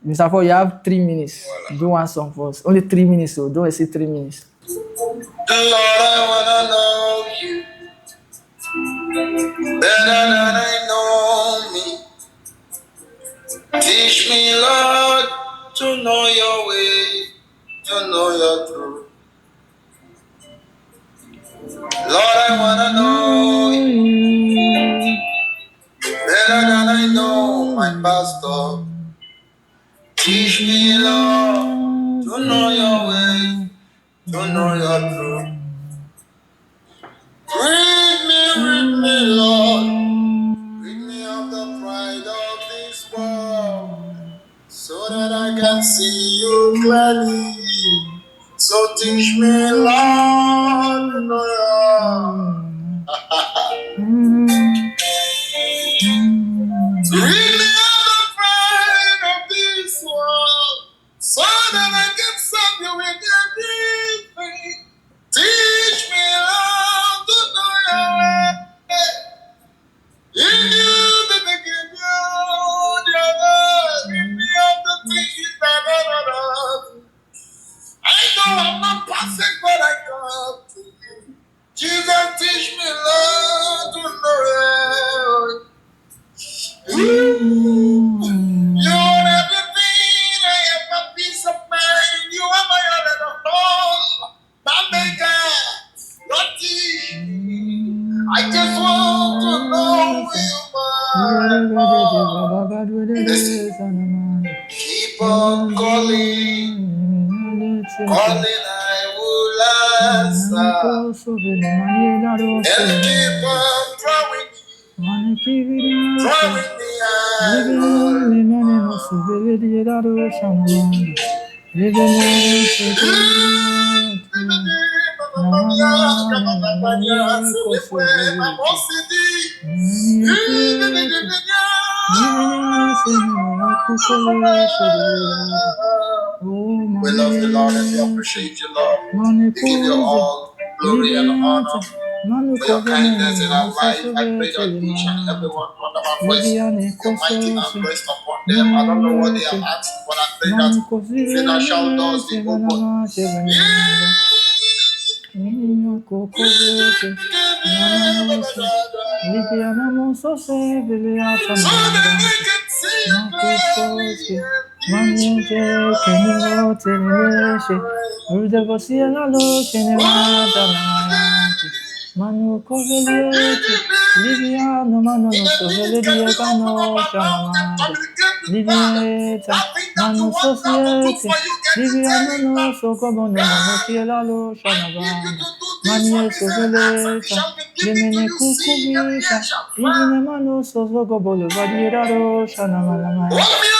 Mr. Paul, you have 3 minutes. Do one song for us. Only 3 minutes, so don't say 3 minutes. Lord, I wanna know you better than I know me. Teach me, Lord, to know your way, to know your truth. Lord, I wanna know you better than I know my pastor. Teach me, Lord, to know your way, to know your truth. Rid me, Lord. Rid me of the pride of this world, so that I can see you clearly. So teach me, Lord, to know rid me of the pride of this world, so that I can serve you with everything. Teach me, Lord, to know your way. In you, the begin you, the love. Rid me of the things that I love. I know I'm not perfect, but I come to you. Jesus, teach me, Lord, to know you. You are everything. I have a peace of mind. You are my all and all. My maker, Lord, teach me. I just want to know you, my Listen, keep on calling, calling, I will answer. And keep on drawing me, I we love you, Lord, and we appreciate you, Lord. We give you all glory and honor for your kindness in our life. I pray that each and every one of our voice, your mighty hand rest upon them. I don't know what they have asked, but I pray that financial doors be open. Manu Covelete, Liviano Mano Soveliano Shamamanda, Livieta, Manu Societe, Liviano Socobono, Tielalo Shamabanda, Mania Soveleta, Limene Cucubita, even Mano Sosogobolo, Vadiero Shanamala,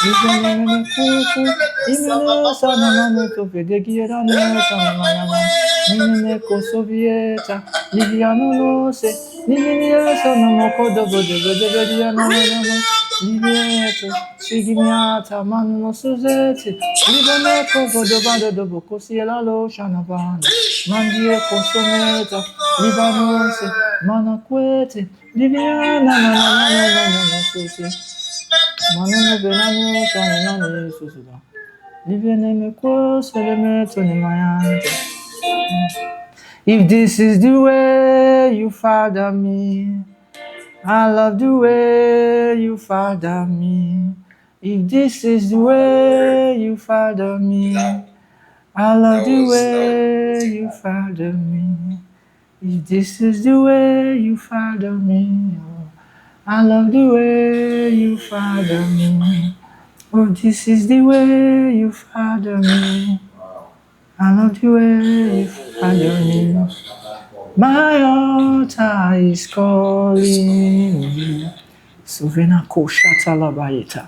even Cucu, even Sanamano to Vedigirano Shamamala, Mineko Sovieta. Liviano se, Livia sono moco dopo de Vediano, Livieto, Sigimiata, Mano Suzette, Livaneco, Vodobado dopo così la lo Shanavana, Mandie Consometa, Livanose, Manaquete, Liviana, Susi, Mano Venano, Shanano, Susida, Liviane me cose le metto in my. If this is the way you father me, I love the way you father me. If this is the way you father me, I love the way you father me. If this is the way you father me, I love the way you father me. Oh, this is the way you father me. I love the way you father me. My altar is calling you. Suvena Koshata Labayeta.